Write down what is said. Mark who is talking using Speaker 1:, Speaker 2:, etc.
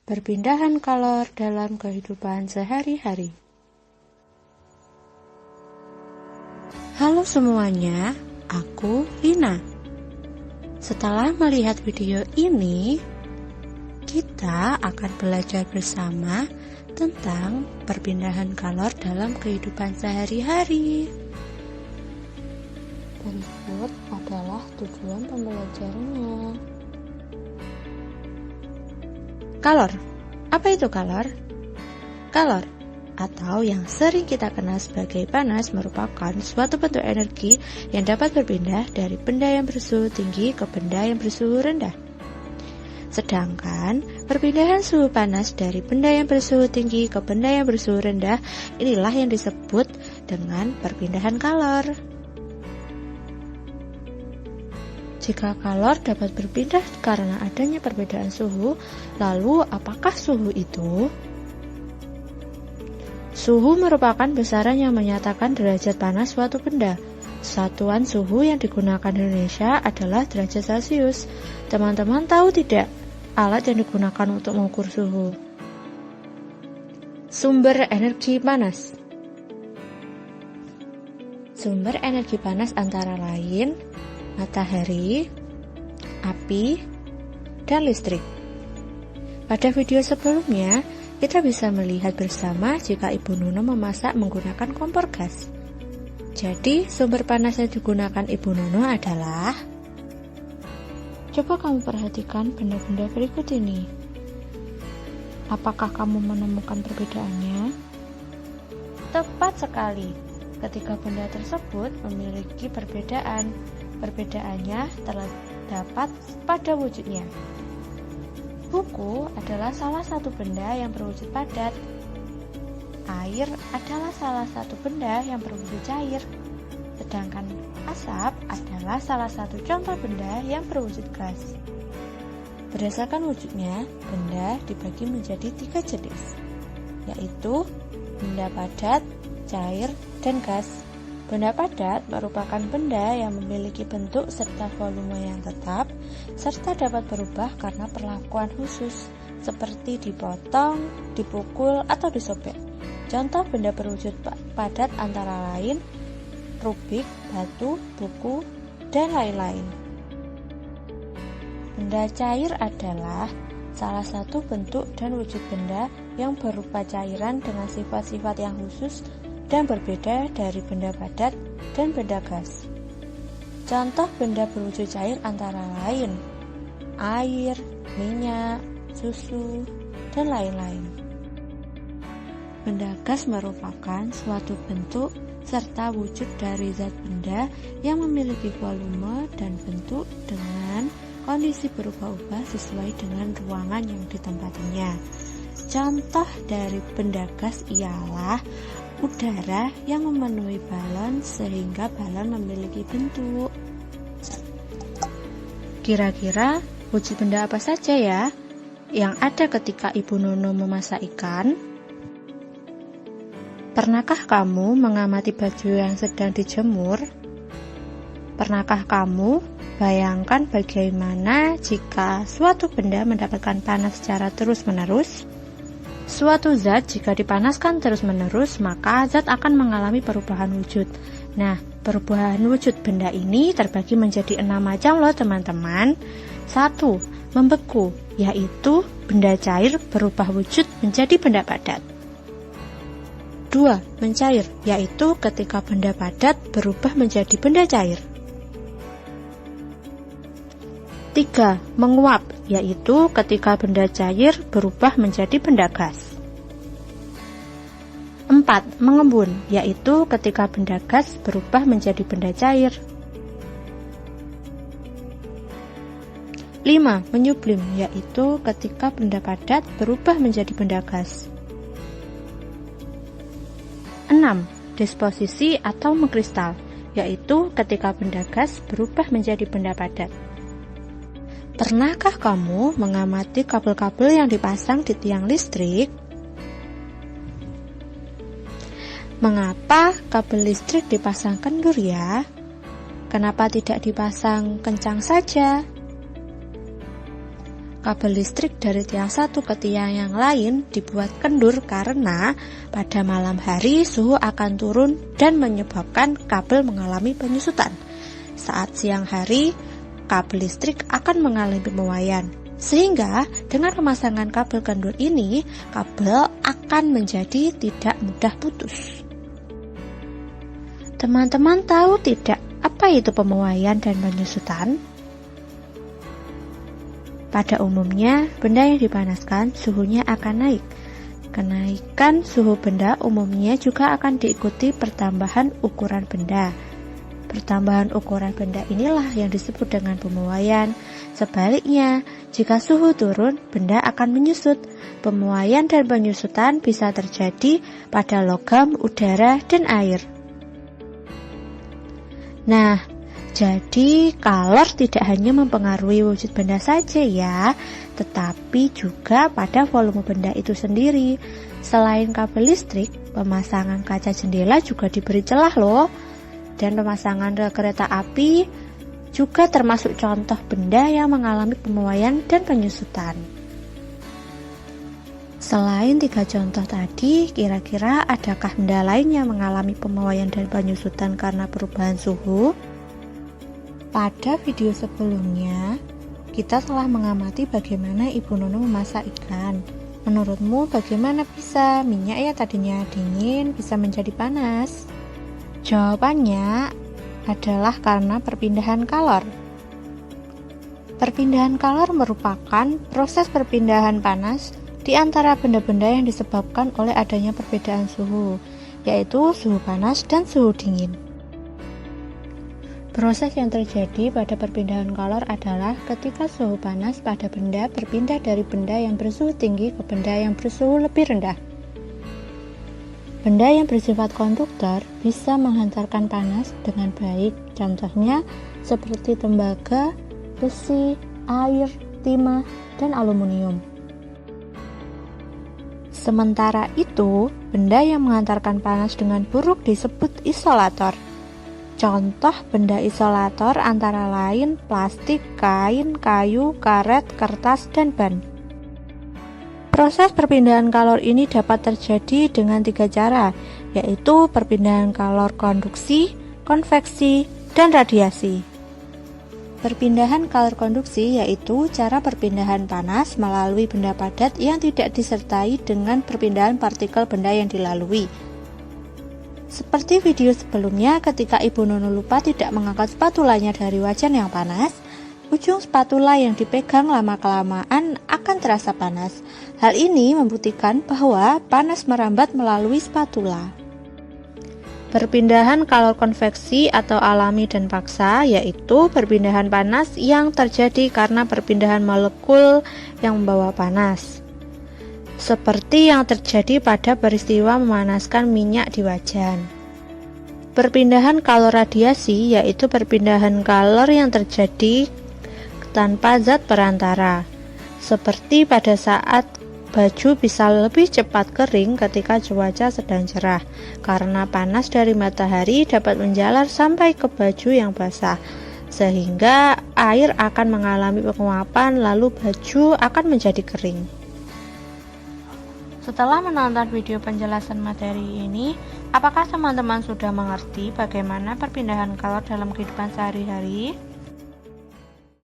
Speaker 1: Perpindahan kalor dalam kehidupan sehari-hari. Halo semuanya, aku Lina. Setelah melihat video ini, kita akan belajar bersama tentang perpindahan kalor dalam kehidupan sehari-hari. Berikut adalah tujuan pembelajarannya. Kalor. Apa itu kalor? Kalor, atau yang sering kita kenal sebagai panas, merupakan suatu bentuk energi yang dapat berpindah dari benda yang bersuhu tinggi ke benda yang bersuhu rendah. Sedangkan perpindahan suhu panas dari benda yang bersuhu tinggi ke benda yang bersuhu rendah, inilah yang disebut dengan perpindahan kalor. Jika kalor dapat berpindah karena adanya perbedaan suhu, lalu apakah suhu itu? Suhu merupakan besaran yang menyatakan derajat panas suatu benda. Satuan suhu yang digunakan di Indonesia adalah derajat Celcius. Teman-teman tahu tidak alat yang digunakan untuk mengukur suhu? Sumber energi panas. Sumber energi panas antara lain matahari, api, dan listrik. Pada video sebelumnya, kita bisa melihat bersama jika Ibu Nuno memasak menggunakan kompor gas. Jadi, sumber panas yang digunakan Ibu Nuno adalah... Coba kamu perhatikan benda-benda berikut ini. Apakah kamu menemukan perbedaannya? Tepat sekali. Ketika benda tersebut memiliki perbedaan, perbedaannya terdapat pada wujudnya. Buku adalah salah satu benda yang berwujud padat. Air adalah salah satu benda yang berwujud cair. Sedangkan asap adalah salah satu contoh benda yang berwujud gas. Berdasarkan wujudnya, benda dibagi menjadi 3 jenis, yaitu benda padat, cair, dan gas. Benda padat merupakan benda yang memiliki bentuk serta volume yang tetap, serta dapat berubah karena perlakuan khusus, seperti dipotong, dipukul, atau disobek. Contoh benda berwujud padat antara lain rubik, batu, buku, dan lain-lain. Benda cair adalah salah satu bentuk dan wujud benda yang berupa cairan dengan sifat-sifat yang khusus dan berbeda dari benda padat dan benda gas. Contoh benda berwujud cair antara lain air, minyak, susu, dan lain-lain. Benda gas merupakan suatu bentuk serta wujud dari zat benda yang memiliki volume dan bentuk dengan kondisi berubah-ubah sesuai dengan ruangan yang ditempatinya. Contoh dari benda gas ialah udara yang memenuhi balon sehingga balon memiliki bentuk. Kira-kira wujud benda apa saja ya yang ada ketika Ibu Nuno memasak ikan? Pernahkah kamu mengamati baju yang sedang dijemur? Pernahkah kamu bayangkan bagaimana jika suatu benda mendapatkan panas secara terus-menerus? Suatu zat jika dipanaskan terus-menerus, maka zat akan mengalami perubahan wujud. Nah, perubahan wujud benda ini terbagi menjadi 6 macam loh teman-teman. 1. Membeku, yaitu benda cair berubah wujud menjadi benda padat. 2. Mencair, yaitu ketika benda padat berubah menjadi benda cair. 3. Menguap, yaitu ketika benda cair berubah menjadi benda gas. 4. Mengembun, yaitu ketika benda gas berubah menjadi benda cair. 5. Menyublim, yaitu ketika benda padat berubah menjadi benda gas. 6. Disposisi atau mengkristal, yaitu ketika benda gas berubah menjadi benda padat. Pernahkah kamu mengamati kabel-kabel yang dipasang di tiang listrik? Mengapa kabel listrik dipasang kendur ya? Kenapa tidak dipasang kencang saja? Kabel listrik dari tiang satu ke tiang yang lain dibuat kendur karena pada malam hari suhu akan turun dan menyebabkan kabel mengalami penyusutan. Saat siang hari, kabel listrik akan mengalami pembuaian. Sehingga dengan pemasangan kabel kendur ini, kabel akan menjadi tidak mudah putus. Teman-teman tahu tidak apa itu pembuaian dan penyusutan? Pada umumnya, benda yang dipanaskan suhunya akan naik. Kenaikan suhu benda umumnya juga akan diikuti pertambahan ukuran benda. Pertambahan ukuran benda inilah yang disebut dengan pembuaian. Sebaliknya, jika suhu turun, benda akan menyusut. Pembuaian dan penyusutan bisa terjadi pada logam, udara, dan air. Nah, jadi kalor tidak hanya mempengaruhi wujud benda saja ya, tetapi juga pada volume benda itu sendiri. Selain kabel listrik, pemasangan kaca jendela juga diberi celah loh. Dan pemasangan rel kereta api juga termasuk contoh benda yang mengalami pembuaian dan penyusutan. Selain 3 contoh tadi, kira-kira adakah benda lain yang mengalami pembuaian dan penyusutan karena perubahan suhu? Pada video sebelumnya, kita telah mengamati bagaimana Ibu Nunu memasak ikan. Menurutmu bagaimana bisa minyak yang tadinya dingin bisa menjadi panas? Jawabannya adalah karena perpindahan kalor. Perpindahan kalor merupakan proses perpindahan panas di antara benda-benda yang disebabkan oleh adanya perbedaan suhu, yaitu suhu panas dan suhu dingin. Proses yang terjadi pada perpindahan kalor adalah ketika suhu panas pada benda berpindah dari benda yang bersuhu tinggi ke benda yang bersuhu lebih rendah. Benda yang bersifat konduktor bisa menghantarkan panas dengan baik, contohnya seperti tembaga, besi, air, timah, dan aluminium. Sementara itu, benda yang menghantarkan panas dengan buruk disebut isolator. Contoh benda isolator antara lain plastik, kain, kayu, karet, kertas, dan ban. Proses perpindahan kalor ini dapat terjadi dengan 3 cara, yaitu perpindahan kalor konduksi, konveksi, dan radiasi. Perpindahan kalor konduksi yaitu cara perpindahan panas melalui benda padat yang tidak disertai dengan perpindahan partikel benda yang dilalui. Seperti video sebelumnya, ketika Ibu Nunu lupa tidak mengangkat spatulanya dari wajan yang panas, ujung spatula yang dipegang lama-kelamaan akan terasa panas. Hal ini membuktikan bahwa panas merambat melalui spatula. Perpindahan kalor konveksi atau alami dan paksa yaitu perpindahan panas yang terjadi karena perpindahan molekul yang membawa panas. Seperti yang terjadi pada peristiwa memanaskan minyak di wajan. Perpindahan kalor radiasi yaitu perpindahan kalor yang terjadi tanpa zat perantara. Seperti pada saat baju bisa lebih cepat kering ketika cuaca sedang cerah, karena panas dari matahari dapat menjalar sampai ke baju yang basah, sehingga air akan mengalami penguapan lalu baju akan menjadi kering. Setelah menonton video penjelasan materi ini, apakah teman-teman sudah mengerti bagaimana perpindahan kalor dalam kehidupan sehari-hari?